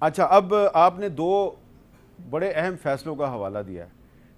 अच्छा, अब आपने दो बड़े अहम फैसलों का हवाला दिया है।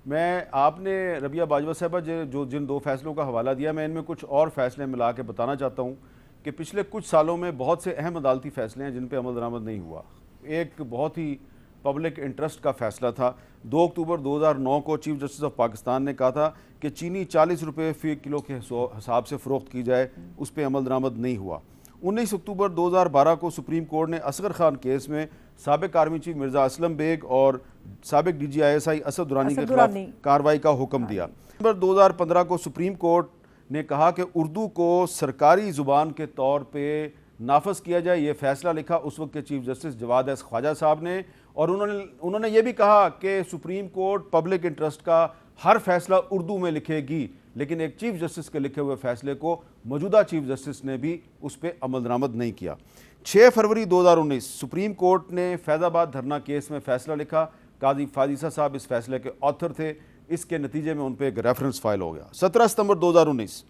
मैं आपने रबिया बाजवा साहबा जो जिन दो फैसलों का हवाला दिया, मैं इनमें कुछ और फैसले मिला के बताना चाहता हूँ कि पिछले कुछ सालों में बहुत से अहम अदालती फैसले हैं जिन पर अमल दरामद नहीं हुआ। एक बहुत ही पब्लिक इंटरेस्ट का फैसला था। 2 अक्टूबर 2009 को चीफ जस्टिस ऑफ पाकिस्तान ने कहा था कि चीनी 40 रुपये फ़ी किलो के हिसाब से फ़रोख्त की जाए, उस पर अमल दरामद नहीं हुआ। 19 अक्टूबर 2012 को सुप्रीम कोर्ट ने असगर खान केस में साबिक आर्मी चीफ मिर्ज़ा असलम बेग और साबिक DGISI असद दुरानी के खिलाफ कार्रवाई का हुक्म दिया। नवंबर 2015 को सुप्रीम कोर्ट ने कहा कि उर्दू को सरकारी ज़ुबान के तौर पे नाफज किया जाए। ये फैसला लिखा उस वक्त के chief justice Jawad S Khawaja साहब ने, और उन्होंने ये भी कहा कि सुप्रीम कोर्ट पब्लिक इंटरेस्ट का हर फैसला उर्दू में लिखेगी, लेकिन एक चीफ जस्टिस के लिखे हुए फैसले को मौजूदा चीफ जस्टिस ने भी उस पर अमल दरामद नहीं किया। 6 फरवरी 2019 सुप्रीम कोर्ट ने फैज़ाबाद धरना केस में फैसला लिखा। काजी फाजिसा साहब इस फैसले के ऑथर थे। इसके नतीजे में उन पर एक रेफरेंस फाइल हो गया। 17 सितंबर 2019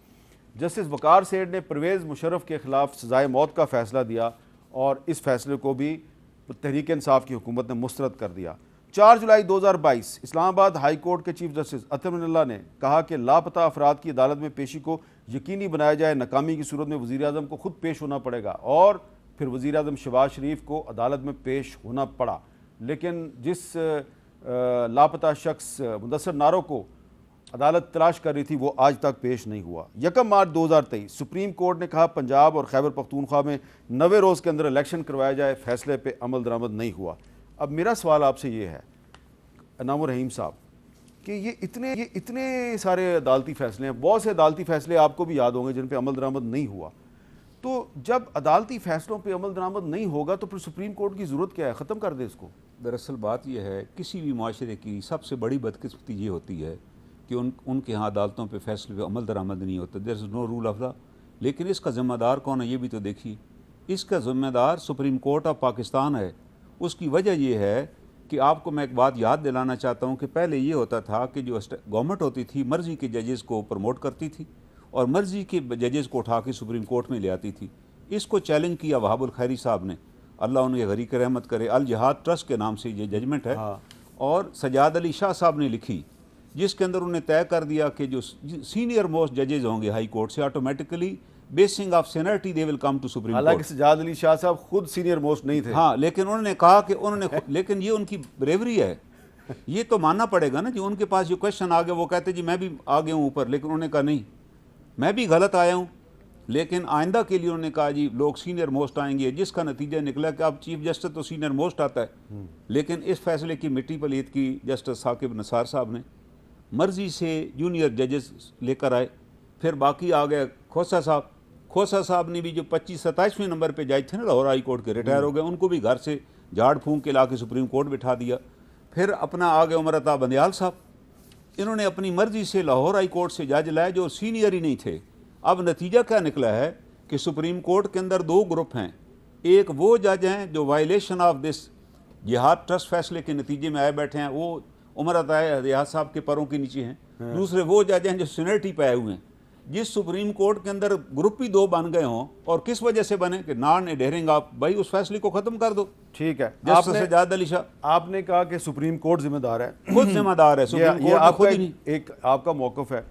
जस्टिस वकार सेठ ने परवेज़ मुशर्रफ के खिलाफ सजाए मौत का फैसला दिया और इस फैसले को भी तहरीक इंसाफ की हुकूमत ने मुस्तरद कर दिया। 4 जुलाई 2022 इस्लामाबाद हाई कोर्ट के चीफ जस्टिस अतर मिनल्ला ने कहा कि लापता अफराद की अदालत में पेशी को यकीनी बनाया जाए। नाकामी की सूरत में वज़ीर आज़म को खुद पेश होना पड़ेगा, और फिर वज़ीर आज़म शहबाज शरीफ को अदालत में पेश होना पड़ा। लेकिन जिस लापता शख्स मुदस्सर नारो को अदालत तलाश कर रही थी वो आज तक पेश नहीं हुआ। 1 मार्च 2023 सुप्रीम कोर्ट ने कहा पंजाब और खैबर पख्तूनख्वा में 90 रोज़ के अंदर इलेक्शन करवाया जाए। फैसले पे अमल दरामद नहीं हुआ। अब मेरा सवाल आपसे ये है इनामुर रहीम साहब कि ये इतने सारे अदालती फैसले हैं, बहुत से अदालती फैसले आपको भी याद होंगे जिन पे अमल दरामद नहीं हुआ। तो जब अदालती फैसलों पे अमल दरामद नहीं होगा तो फिर सुप्रीम कोर्ट की ज़रूरत क्या है? ख़त्म कर दे इसको। दरअसल बात यह है, किसी भी माशरे की सबसे बड़ी बदकिस्मती ये होती है कि उनके यहाँ अदालतों पे फैसले पे अमल दरामद नहीं होता। There is no rule of law. लेकिन इसका ज़िम्मेदार कौन है ये भी तो देखिए। इसका ज़िम्मेदार सुप्रीम कोर्ट ऑफ पाकिस्तान है। उसकी वजह यह है कि आपको मैं एक बात याद दिलाना चाहता हूँ कि पहले ये होता था कि जो गवर्नमेंट होती थी मर्ज़ी के जजेस को प्रमोट करती थी और मर्ज़ी के जजेस को उठा के सुप्रीम कोर्ट में ले आती थी। इसको चैलेंज किया वहाबुल खैरी साहब ने, अल्लाह उन्हें गरीक रहमत करे। अल जिहाद ट्रस्ट के नाम से ये जजमेंट है। हाँ। और सजाद अली शाह साहब ने लिखी, जिसके अंदर उन्हें तय कर दिया कि जो सीनियर मोस्ट जजेज होंगे हाई कोर्ट से automatically basing of seniority they will come to supreme court. हालांकि सजाद अली शाह साहब खुद सीनियर मोस्ट नहीं थे। हाँ, लेकिन उन्होंने कहा कि लेकिन ये उनकी ब्रेवरी है। ये तो मानना पड़ेगा ना जी। उनके पास जो क्वेश्चन आ गया वो कहते जी मैं भी आ गया हूँ ऊपर, लेकिन उन्होंने कहा नहीं मैं भी गलत आया हूँ। लेकिन आइंदा के लिए उन्होंने कहा जी लोग सीनियर मोस्ट आएंगे, जिसका नतीजा निकला कि अब चीफ जस्टिस तो सीनियर मोस्ट आता है। लेकिन इस फैसले की मिट्टी पलीत की जस्टिस साकिब नसार साहब ने, मर्जी से जूनियर जजेस लेकर आए। फिर बाकी आ गए खोसा साहब। खोसा साहब ने भी जो 25-27वें नंबर पे जज थे ना लाहौर हाई कोर्ट के, रिटायर हो गए, उनको भी घर से झाड़ फूंक के ला के सुप्रीम कोर्ट बिठा दिया। फिर अपना आ गए उमर अता बंदयाल साहब। इन्होंने अपनी मर्जी से लाहौर हाई कोर्ट से जज लाए जो सीनियर ही नहीं थे। अब नतीजा क्या निकला है कि सुप्रीम कोर्ट के अंदर 2 ग्रुप हैं। एक वो जज हैं जो वायलेशन ऑफ दिस जिहाद ट्रस्ट फैसले के नतीजे में आए बैठे हैं, वो उमर अता रियाज साहब के पैरों के नीचे हैं। दूसरे वो जज हैं जो सीनियरिटी पे आए हुए हैं। जिस सुप्रीम कोर्ट के अंदर ग्रुप ही 2 बन गए हों, और किस वजह से बने कि नॉन एडहेरिंग आप भाई उस फैसले को खत्म कर दो। ठीक है, आपने सजाद अली शाह आपने कहा कि सुप्रीम कोर्ट जिम्मेदार है, खुद जिम्मेदार है। सुप्रीम कोर्ट आपका एक आपका मौक़िफ़ है।